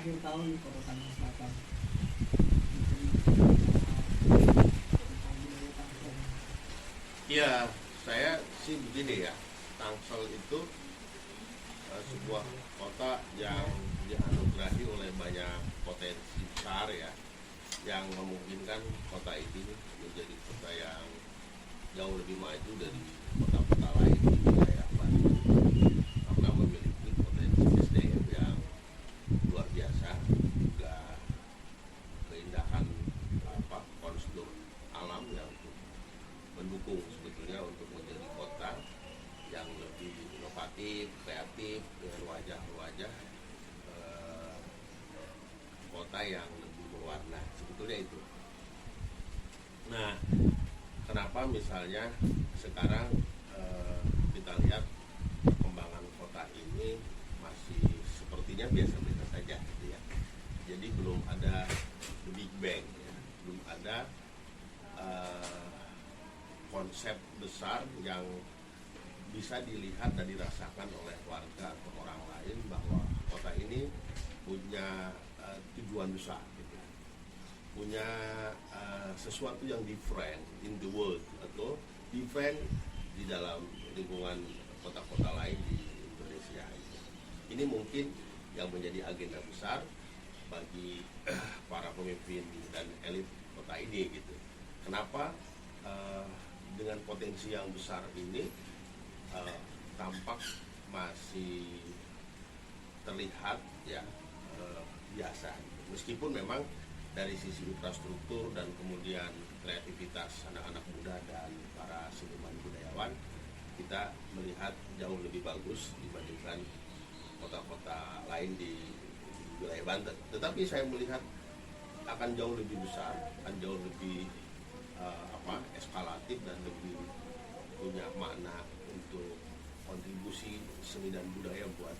akhir tahun di Kota Tangerang Selatan. Ya, saya sih begini ya, Tangsel itu sebuah kota yang dianugerahi oleh banyak potensi besar ya, yang memungkinkan kota ini menjadi kota yang jauh lebih maju dari kota-kota lain di wilayah Banten, karena memiliki potensi SDM yang luar biasa, juga keindahan konstruktur alam yang mendukung sebetulnya untuk menjadi kota yang lebih inovatif, kreatif, dengan wajah-wajah kota yang lebih berwarna, sebetulnya itu. Nah, kenapa misalnya sekarang kita lihat perkembangan kota ini masih sepertinya biasa-biasa saja gitu ya. Jadi belum ada the big bang ya, belum ada konsep besar yang bisa dilihat dan dirasakan oleh warga atau orang lain bahwa kota ini punya tujuan besar gitu. Punya sesuatu yang different in the world atau different di dalam lingkungan kota-kota lain di Indonesia. Ini mungkin yang menjadi agenda besar bagi para pemimpin dan elit kota ini gitu. Kenapa dengan potensi yang besar ini tampak masih terlihat ya biasa, meskipun memang dari sisi infrastruktur dan kemudian kreativitas anak-anak muda dan para seniman budayawan kita melihat jauh lebih bagus dibandingkan kota-kota lain di wilayah Banten. Tetapi saya melihat akan jauh lebih besar, akan jauh lebih eskalatif dan lebih punya makna untuk kontribusi seni dan budaya buat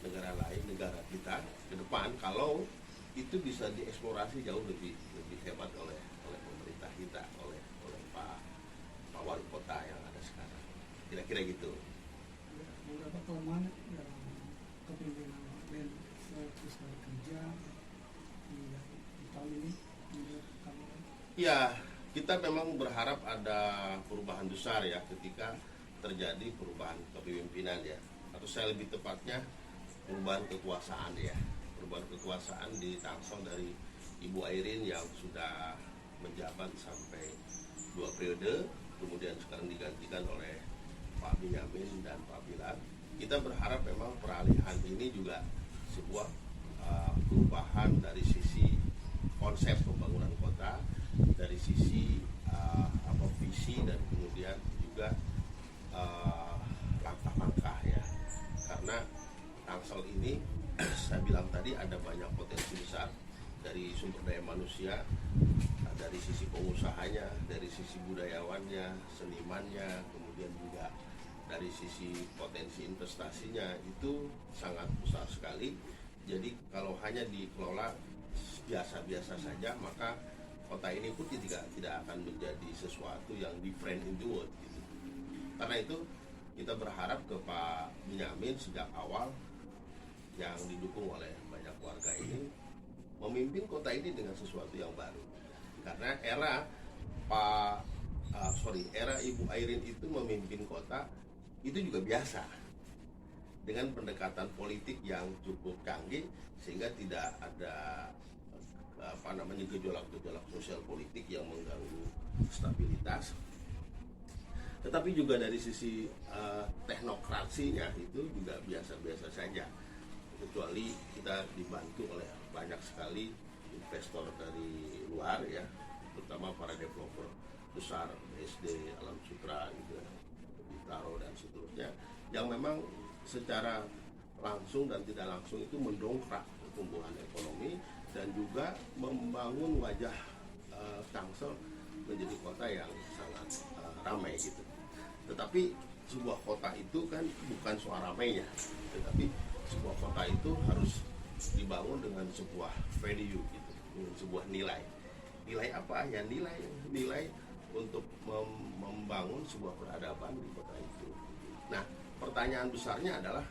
negara lain, negara kita ke depan, kalau itu bisa dieksplorasi jauh lebih hebat oleh pemerintah kita, oleh Pak Wali Kota yang ada sekarang. Kira-kira gitu. Beberapa kelemahan dalam kepemimpinan dan fokus kerja di tahun ini menurut kamu? Ya, kita memang berharap ada perubahan besar ya ketika terjadi perubahan kepemimpinan ya, atau saya lebih tepatnya perubahan kekuasaan ya. Perubahan kekuasaan di Tangsel dari Ibu Airin yang sudah menjabat sampai 2 periode, kemudian sekarang digantikan oleh Pak Binyamin dan Pak Bilar. Kita berharap memang peralihan ini juga sebuah perubahan dari sisi konsep pembangunan kota, dari sisi visi dan kemudian juga langkah-langkah ya. Karena Tangsel ini saya bilang tadi ada banyak potensi besar dari sumber daya manusia, dari sisi pengusahanya, dari sisi budayawannya, senimannya, kemudian juga dari sisi potensi investasinya itu sangat besar sekali. Jadi kalau hanya dikelola biasa-biasa saja, maka kota ini pun tidak akan menjadi sesuatu yang different in the world gitu. Karena itu kita berharap ke Pak Binyamin sejak awal yang didukung oleh banyak warga ini memimpin kota ini dengan sesuatu yang baru. Karena era Ibu Airin itu memimpin kota itu juga biasa, dengan pendekatan politik yang cukup canggih sehingga tidak ada gejolak-gejolak sosial politik yang mengganggu stabilitas. Tetapi juga dari sisi teknokrasinya itu juga biasa-biasa saja, kecuali kita dibantu oleh banyak sekali investor dari luar ya, terutama para developer besar BSD, Alam Sutra gitu, Bintaro dan seterusnya, yang memang secara langsung dan tidak langsung itu mendongkrak pertumbuhan ekonomi dan juga membangun wajah Tangsel menjadi kota yang sangat ramai gitu. Tetapi sebuah kota itu kan bukan soal ramainya, tetapi sebuah kota itu harus dibangun dengan sebuah value gitu, dengan sebuah nilai. Nilai apa ya? Nilai untuk membangun sebuah peradaban di kota itu. Nah, pertanyaan besarnya adalah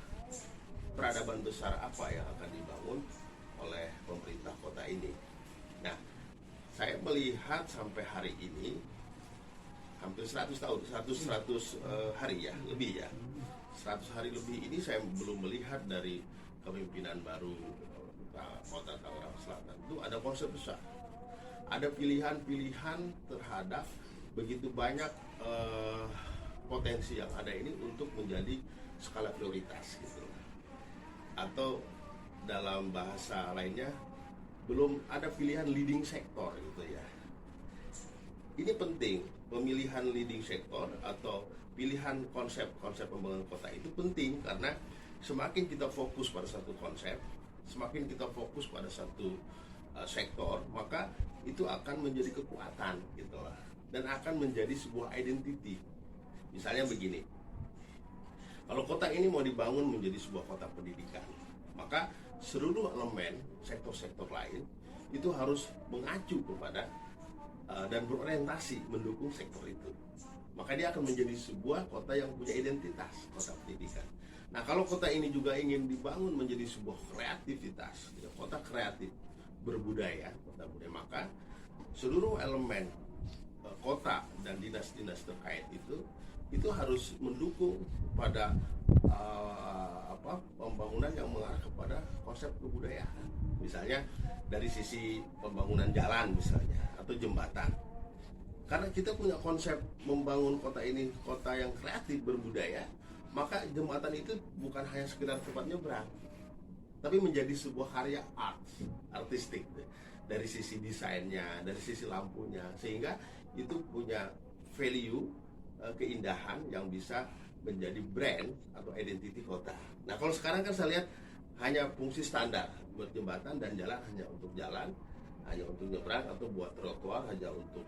peradaban besar apa yang akan dibangun oleh pemerintah kota ini. Nah, saya melihat sampai hari ini hampir 100 tahun, 100 hari ya, lebih ya. 100 hari lebih ini saya belum melihat dari kepemimpinan baru Kota Tangerang Selatan itu ada konsep besar. Ada pilihan-pilihan terhadap begitu banyak potensi yang ada ini untuk menjadi skala prioritas gitu. Atau dalam bahasa lainnya belum ada pilihan leading sektor gitu ya. Ini penting, pemilihan leading sektor atau pilihan konsep pembangunan kota itu penting karena semakin kita fokus pada satu konsep, semakin kita fokus pada satu sektor, maka itu akan menjadi kekuatan gitu lah, dan akan menjadi sebuah identity. Misalnya begini, kalau kota ini mau dibangun menjadi sebuah kota pendidikan, maka seluruh elemen sektor-sektor lain itu harus mengacu kepada dan berorientasi mendukung sektor itu. Maka dia akan menjadi sebuah kota yang punya identitas, kota pendidikan. Nah, kalau kota ini juga ingin dibangun menjadi sebuah kreativitas, ya, kota kreatif, berbudaya, kota budaya, maka seluruh elemen kota dan dinas-dinas terkait itu harus mendukung pada pembangunan yang mengarah kepada konsep kebudayaan. Misalnya dari sisi pembangunan jalan misalnya atau jembatan. Karena kita punya konsep membangun kota ini kota yang kreatif berbudaya, maka jembatan itu bukan hanya sekedar tempat nyebrang, tapi menjadi sebuah karya artistik dari sisi desainnya, dari sisi lampunya, sehingga itu punya value keindahan yang bisa menjadi brand atau identiti kota. Nah, kalau sekarang kan saya lihat hanya fungsi standar buat jembatan dan jalan hanya untuk jalan, hanya untuk nyebrang atau buat trotoar hanya untuk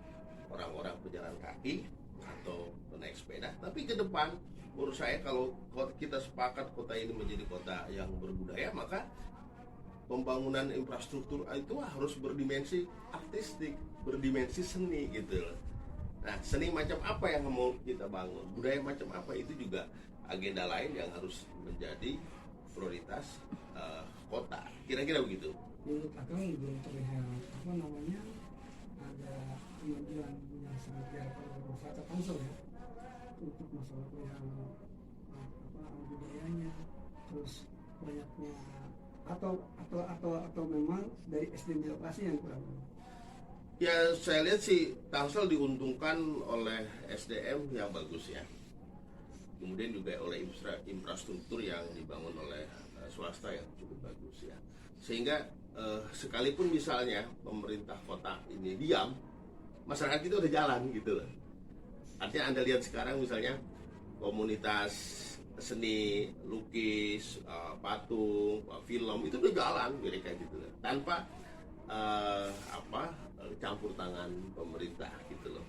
orang-orang pejalan kaki atau naik sepeda. Tapi ke depan menurut saya kalau kita sepakat kota ini menjadi kota yang berbudaya, maka pembangunan infrastruktur itu harus berdimensi artistik, berdimensi seni gitu loh. Nah, seni macam apa yang mau kita bangun, budaya macam apa, itu juga agenda lain yang harus menjadi prioritas kota. Kira-kira begitu. Menurut Akang belum terlihat ada kemajuan yang sangat diharapkan oleh masyarakat Tangsel ya, untuk masalah yang budayanya, terus banyaknya atau memang dari SDM birokrasi yang kurang. Ya, saya lihat sih Tangsel diuntungkan oleh SDM yang bagus ya. Kemudian juga oleh infrastruktur yang dibangun oleh swasta yang cukup bagus ya. Sehingga sekalipun misalnya pemerintah kota ini diam, masyarakat itu udah jalan gitu loh. Artinya Anda lihat sekarang misalnya komunitas seni, lukis, patung, film itu udah jalan mereka gitu loh. Tanpa campur tangan pemerintah gitu loh.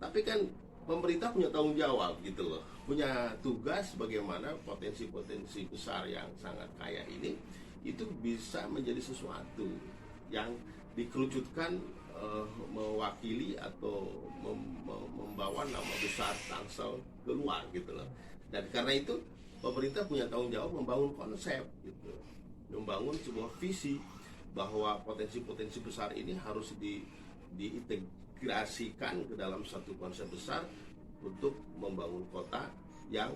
Tapi kan pemerintah punya tanggung jawab gitu loh, punya tugas bagaimana potensi-potensi besar yang sangat kaya ini itu bisa menjadi sesuatu yang dikerucutkan mewakili atau membawa nama besar Tangsel keluar gitu loh. Dan karena itu pemerintah punya tanggung jawab membangun konsep gitu, membangun sebuah visi bahwa potensi-potensi besar ini harus diintegrasikan ke dalam satu konsep besar untuk membangun kota yang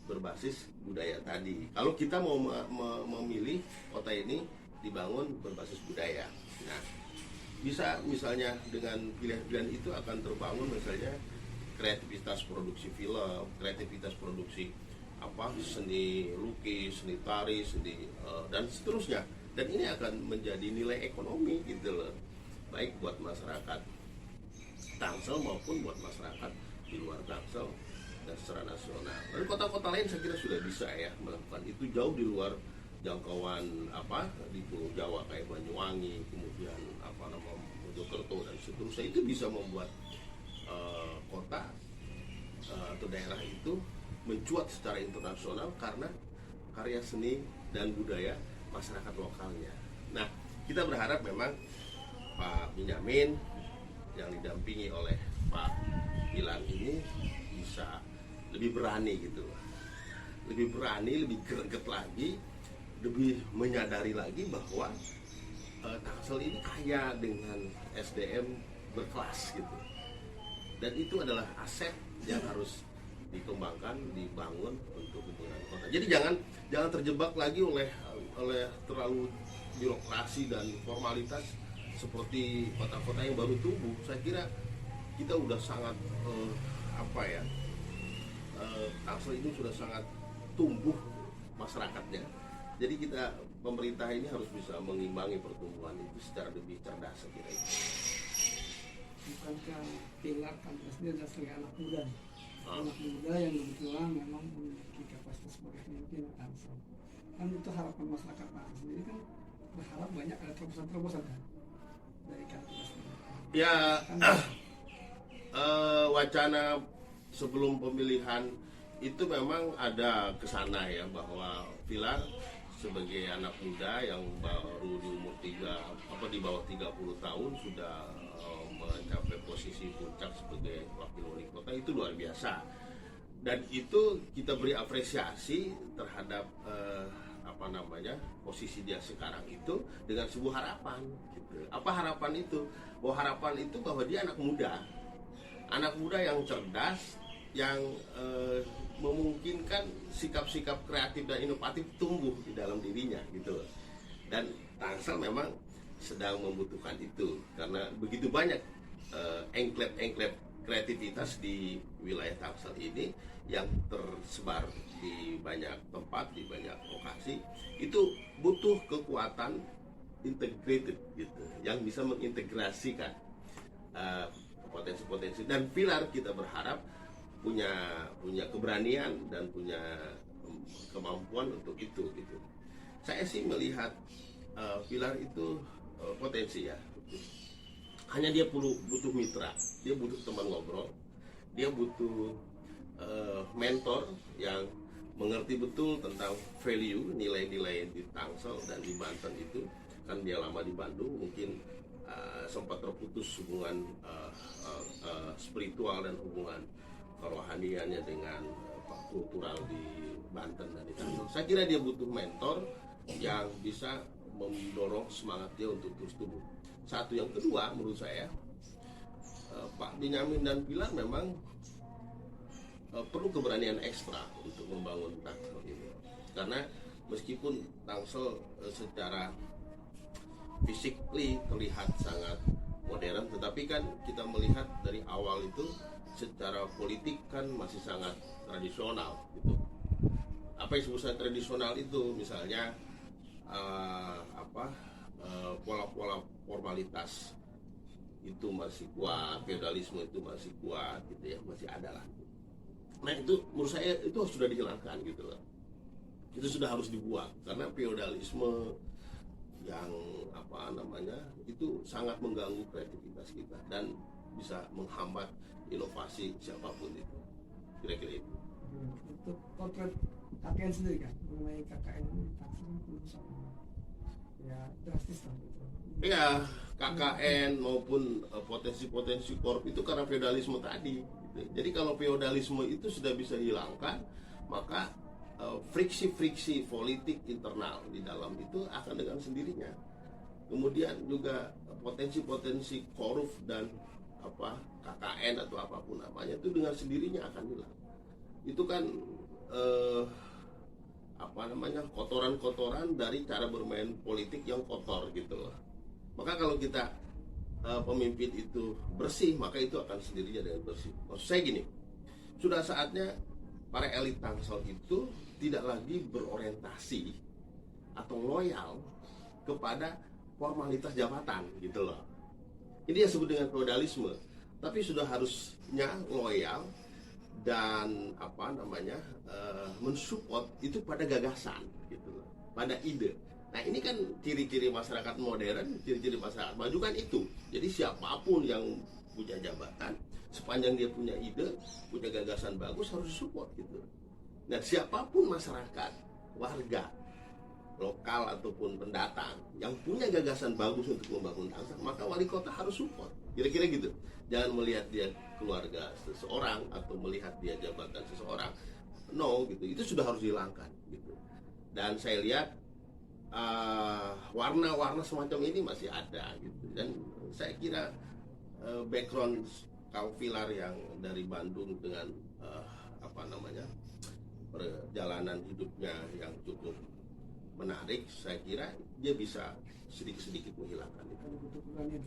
berbasis budaya tadi. Kalau kita mau memilih kota ini dibangun berbasis budaya, nah bisa misalnya dengan pilihan-pilihan itu akan terbangun misalnya kreativitas produksi film, kreativitas produksi seni lukis, seni tari, seni dan seterusnya. Dan ini akan menjadi nilai ekonomi gitu loh, baik buat masyarakat Tangsel maupun buat masyarakat di luar Tangsel dan secara nasional. Dan kota-kota lain saya kira sudah bisa ya melakukan itu jauh di luar jangkauan di Pulau Jawa kayak Banyuwangi, kemudian Mojokerto dan seterusnya. Itu bisa membuat kota atau daerah itu mencuat secara internasional karena karya seni dan budaya masyarakat lokalnya. Nah, kita berharap memang Pak Benyamin yang didampingi oleh Pak Gilang ini bisa lebih berani gitu, lebih berani, lebih greget lagi, lebih menyadari lagi bahwa Tangsel ini kaya dengan SDM berkelas gitu, dan itu adalah aset yang harus dikembangkan, dibangun untuk hubungan kota. Jadi jangan terjebak lagi oleh terlalu birokrasi dan formalitas seperti kota-kota yang baru tumbuh. Saya kira kita udah sangat Tangsel ini sudah sangat tumbuh masyarakatnya. Jadi pemerintah ini harus bisa mengimbangi pertumbuhan itu secara lebih cerdas, saya kira itu. Bukankah pilar Tangsel ini adalah sebagai anak muda nih? Anak muda yang kebetulan memang memiliki kapasitas sebagai pemimpin Tangsel. Kan itu harapan masyarakat Tangsel sendiri kan berharap banyak ada terobosan-terobosan kan dari kandidat sendiri. Ya, wacana sebelum pemilihan itu memang ada kesana ya, bahwa Pilar sebagai anak muda yang baru di umur di bawah 30 tahun sudah mencapai posisi puncak sebagai wakil wali kota, itu luar biasa. Dan itu kita beri apresiasi terhadap posisi dia sekarang itu dengan sebuah harapan gitu. Apa harapan itu? Harapan itu bahwa dia anak muda yang cerdas, yang memungkinkan sikap-sikap kreatif dan inovatif tumbuh di dalam dirinya gitu. Dan Tangsel memang sedang membutuhkan itu, karena begitu banyak engklep kreativitas di wilayah Tangsel ini yang tersebar di banyak tempat, di banyak lokasi. Itu butuh kekuatan integrated gitu, yang bisa mengintegrasikan potensi-potensi. Dan Pilar kita berharap punya keberanian dan punya kemampuan untuk itu gitu. Saya sih melihat Pilar itu potensi ya. Hanya dia butuh mitra, dia butuh teman ngobrol, dia butuh mentor yang mengerti betul tentang value, nilai-nilai di Tangsel dan di Banten itu. Kan dia lama di Bandung, mungkin sempat terputus hubungan spiritual dan hubungan kerohaniannya dengan kultural di Banten dan di Tangsel. Saya kira dia butuh mentor yang bisa mendorong semangat dia untuk terus tumbuh. Satu, yang kedua menurut saya Pak Benyamin dan Pilar memang perlu keberanian ekstra untuk membangun Tangsel ini. Karena meskipun Tangsel secara physically terlihat sangat modern, tetapi kan kita melihat dari awal itu secara politik kan masih sangat tradisional gitu. Apa yang disebut tradisional itu misalnya pola-pola formalitas itu masih kuat, feodalisme itu masih kuat gitu ya, masih ada lah. Nah itu menurut saya itu sudah dihilangkan gitu loh. Itu sudah harus dibuang, karena feodalisme yang itu sangat mengganggu kreativitas kita dan bisa menghambat inovasi siapapun itu. Kira-kira itu. Untuk potret KKN sendiri kan mengenai KKN ini Tangsel belum sama ya drastis lah gitu. Ya, KKN maupun potensi-potensi korup itu karena feodalisme tadi gitu. Jadi kalau feodalisme itu sudah bisa hilangkan, maka friksi-friksi politik internal di dalam itu akan dengan sendirinya. Kemudian juga potensi-potensi korup dan KKN atau apapun namanya itu dengan sendirinya akan hilang. Itu kan kotoran-kotoran dari cara bermain politik yang kotor gitu loh. Maka kalau kita pemimpin itu bersih, maka itu akan sendirinya dengan bersih. Maksud saya gini, sudah saatnya para elit Tangsel itu tidak lagi berorientasi atau loyal kepada formalitas jabatan gitu loh. Ini yang disebut dengan feodalisme. Tapi sudah harusnya loyal dan mensupport itu pada gagasan gitu loh, pada ide. Nah ini kan ciri-ciri masyarakat modern, ciri-ciri masyarakat maju kan itu. Jadi siapapun yang punya jabatan, sepanjang dia punya ide, punya gagasan bagus, harus support gitu. Nah siapapun masyarakat, warga lokal ataupun pendatang yang punya gagasan bagus untuk membangun Tangsel, maka wali kota harus support. Kira-kira gitu. Jangan melihat dia keluarga seseorang atau melihat dia jabatan seseorang. No gitu. Itu sudah harus dihilangkan gitu. Dan saya lihat warna-warna semacam ini masih ada gitu. Dan saya kira background Kang Vilar yang dari Bandung dengan perjalanan hidupnya yang cukup menarik, saya kira dia bisa sedikit-sedikit menghilangkan itu. Ada butuh keberanian.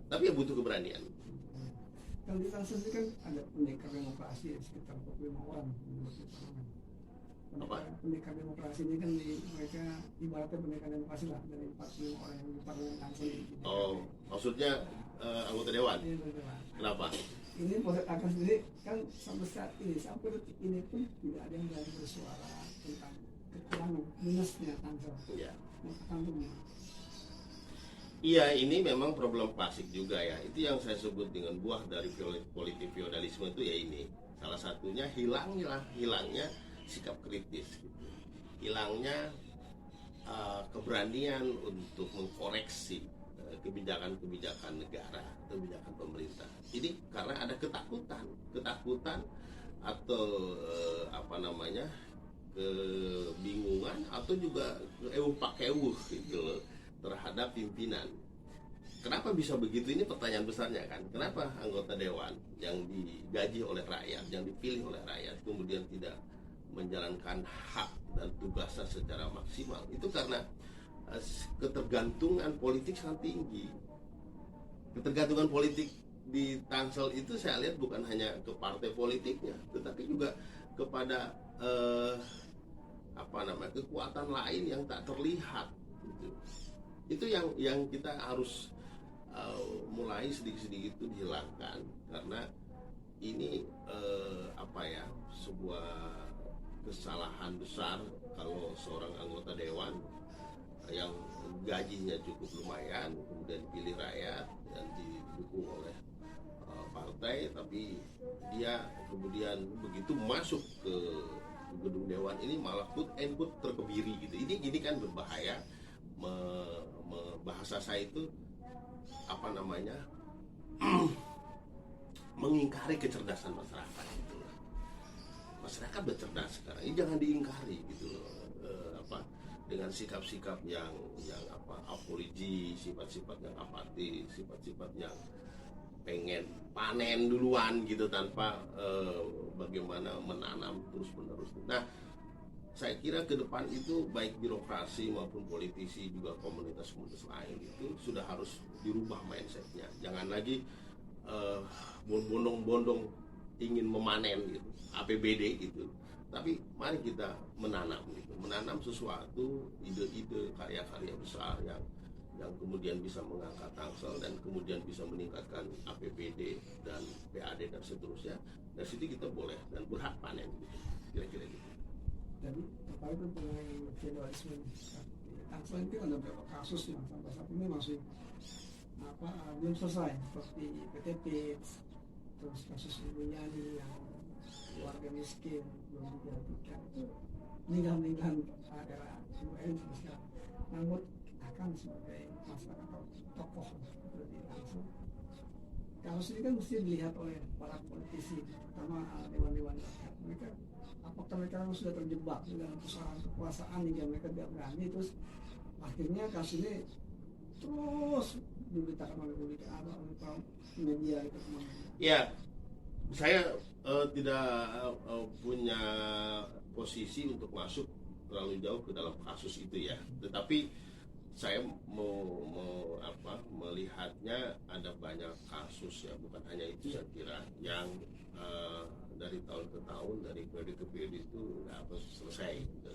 Tapi ya butuh keberanian. Kalau di Tangsel ini kan ada pendekar demokrasi sekitar 45 orang di parlemen. Pendekar demokrasi ini kan mereka ibaratnya pendekar demokrasi lah, dari 45 orang yang di parlemen Tangsel ini. Oh, maksudnya anggota dewan? Iya, betul. Kenapa? Ini proses akan sendiri kan sampai saat ini, sampai detik ini pun tidak ada yang berani bersuara tentang kekurangan minusnya Tangsel. Iya. Kantungnya. Iya, ini memang problem klasik juga ya. Itu yang saya sebut dengan buah dari politik feodalisme itu ya ini. Salah satunya hilangnya sikap kritis, gitu. Hilangnya keberanian untuk mengkoreksi kebijakan-kebijakan negara, kebijakan pemerintah. Ini karena ada ketakutan atau kebingungan atau juga pakewuh gitu loh terhadap pimpinan. Kenapa bisa begitu? Ini pertanyaan besarnya kan. Kenapa anggota dewan yang digaji oleh rakyat, yang dipilih oleh rakyat, kemudian tidak menjalankan hak dan tugasnya secara maksimal? Itu karena ketergantungan politik sangat tinggi. Ketergantungan politik di Tangsel itu saya lihat bukan hanya ke partai politiknya, tetapi juga kepada kekuatan lain yang tak terlihat. Itu yang kita harus mulai sedikit-sedikit itu dihilangkan, karena ini sebuah kesalahan besar kalau seorang anggota dewan yang gajinya cukup lumayan kemudian dipilih rakyat dan didukung oleh partai, tapi dia kemudian begitu masuk ke gedung dewan ini malah put terkebiri gitu. Ini kan berbahaya. Bahasa saya itu mengingkari kecerdasan masyarakat gitu loh. Masyarakat bercerdas sekarang, ini jangan diingkari gitu loh. Dengan sikap-sikap yang apolisi, sifat-sifat yang apatis, sifat-sifat yang pengen panen duluan gitu tanpa bagaimana menanam terus-menerus. Nah, saya kira ke depan itu baik birokrasi maupun politisi juga komunitas-komunitas lain itu sudah harus dirubah mindsetnya. Jangan lagi bondong-bondong ingin memanen gitu, APBD gitu. Tapi mari kita menanam gitu, menanam sesuatu, ide-ide, karya-karya besar yang kemudian bisa mengangkat Tangsel dan kemudian bisa meningkatkan APBD dan PAD dan seterusnya. Dari situ kita boleh dan berhak panen gitu. Kira-kira gitu. Jadi terkait dengan feodalisme, Tangsel itu ada beberapa kasus yang sampai saat ini masih belum selesai, seperti PTP, terus kasus Ibu Yani yang warga miskin belum digantikan, itu meninggal era UN sekarang. Namun akan sebagai masyarakat atau tokoh seperti Tangsel, kasus ini kan mesti dilihat oleh para politisi, terutama dewan-dewan rakyat. Apakah mereka sudah terjebak dalam pusaran kekuasaan hingga mereka tidak berani, terus akhirnya kasus ini terus diberitakan oleh publik atau oleh media itu kemana? Ya, saya tidak punya posisi untuk masuk terlalu jauh ke dalam kasus itu ya. Tetapi saya melihatnya ada banyak kasus ya, bukan hanya itu saya kira yang dari tahun ke tahun, dari periode ke periode itu nggak selesai gitu.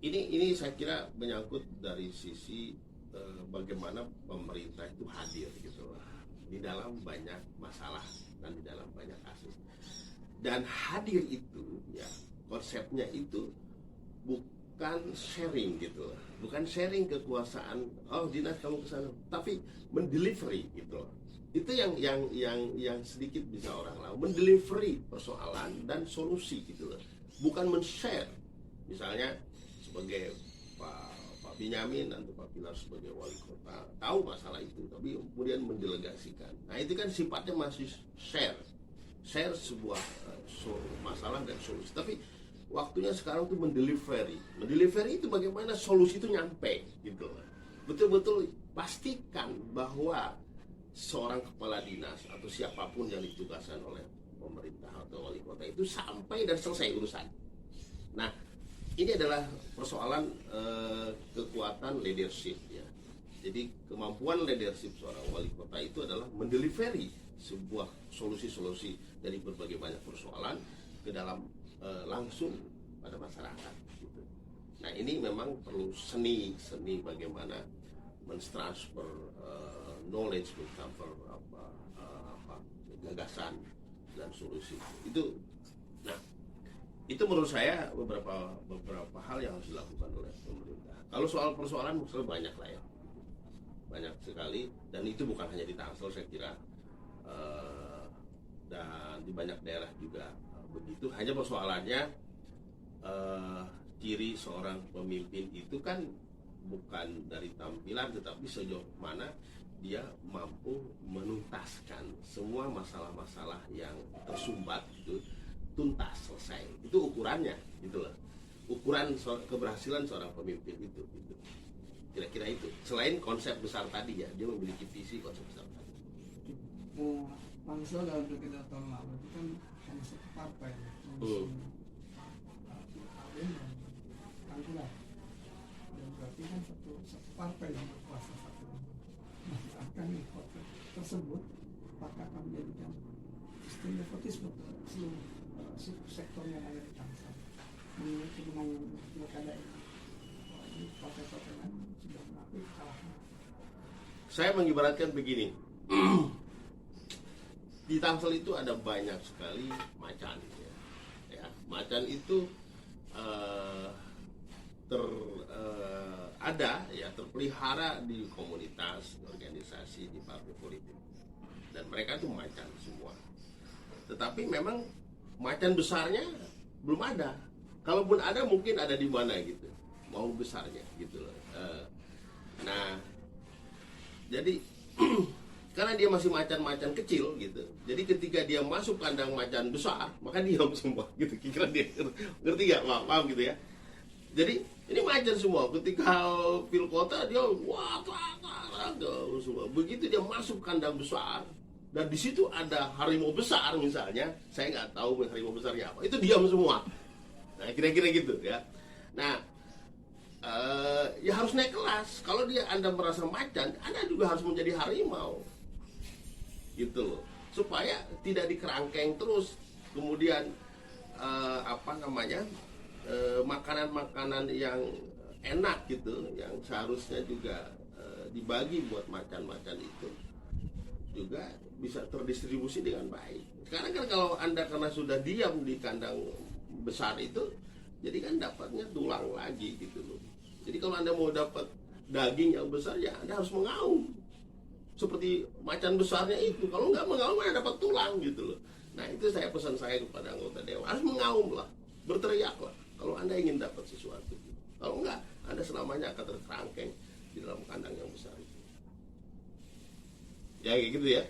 Ini saya kira menyangkut dari sisi bagaimana pemerintah itu hadir gitu di dalam banyak masalah dan di dalam banyak kasus. Dan hadir itu ya konsepnya itu bukan sharing gitu, bukan sharing kekuasaan. Oh dinas kamu kesana, tapi mendelivery gitu. Itu yang sedikit bisa orang lain mendelivery persoalan dan solusi gitu loh, bukan men-share. Misalnya sebagai Pak Binyamin atau Pak Pilar sebagai wali kota tahu masalah itu, tapi kemudian mendelegasikan. Nah itu kan sifatnya masih share sebuah masalah dan solusi. Tapi waktunya sekarang tuh mendelivery itu bagaimana solusi itu nyampe gitu loh. Betul-betul pastikan bahwa seorang kepala dinas atau siapapun yang ditugaskan oleh pemerintah atau wali kota itu sampai dan selesai urusan. Nah, ini adalah persoalan kekuatan leadership ya. Jadi kemampuan leadership seorang wali kota itu adalah mendelivery sebuah solusi-solusi dari berbagai banyak persoalan ke dalam langsung pada masyarakat gitu. Nah, ini memang perlu seni bagaimana mentransfer knowledge, mentransfer gagasan dan solusi itu. Nah, itu menurut saya beberapa hal yang harus dilakukan oleh pemerintah. Kalau soal persoalan banyak lah ya, banyak sekali, dan itu bukan hanya di Tangsel saya kira, dan di banyak daerah juga begitu. Hanya persoalannya ciri seorang pemimpin itu kan bukan dari tampilan, tetapi sejauh mana dia mampu menuntaskan semua masalah-masalah yang tersumbat itu tuntas, selesai. Itu ukurannya gitu loh. Ukuran keberhasilan seorang pemimpin itu gitu. Kira-kira itu. Selain konsep besar tadi ya, dia memiliki visi konsep besar tadi. Pansel dalam 3 tahun lalu itu kan hanya satu partai, dan berarti kan satu partai yang berkuasa satu. Akan kota tersebut apakah akan menjadikan sistem nepotisme seluruh sektor yang ada di Tangsel menurut kemenangan pilkada ini. Ini partai-partai lain sudah mengakui kesalahan. Saya mengibaratkan begini. Di Tangsel itu ada banyak sekali macan ya. Macan itu terpelihara di komunitas, organisasi, di partai politik, dan mereka itu macan semua. Tetapi memang macan besarnya belum ada. Kalaupun ada, mungkin ada di mana gitu, mau besarnya gitu loh. Nah, jadi karena dia masih macan-macan kecil gitu, jadi ketika dia masuk kandang macan besar, maka diam semua gitu. Kira dia ngerti gak? Paham gitu ya. Jadi ini macan semua. Ketika pil kota dia wah semua. Begitu dia masuk kandang besar dan di situ ada harimau besar misalnya, saya nggak tahu harimau besarnya apa, itu diam semua. Nah, kira-kira gitu ya. Nah, ya harus naik kelas. Kalau Anda merasa macan, Anda juga harus menjadi harimau, gitu loh. Supaya tidak dikerangkeng terus. Kemudian makanan-makanan yang enak gitu, yang seharusnya juga dibagi buat macan-macan itu juga bisa terdistribusi dengan baik. Sekarang kan kalau Anda karena sudah diam di kandang besar itu, jadi kan dapatnya tulang lagi gitu loh. Jadi kalau Anda mau dapat daging yang besar, ya Anda harus mengaum seperti macan besarnya itu. Kalau nggak mengaum, Anda dapat tulang gitu loh. Nah, itu pesan saya kepada anggota dewan, harus mengaum lah, berteriak lah kalau Anda ingin dapat sesuatu. Kalau enggak, Anda selamanya akan terkerangkeng di dalam kandang yang besar itu. Ya kayak gitu ya.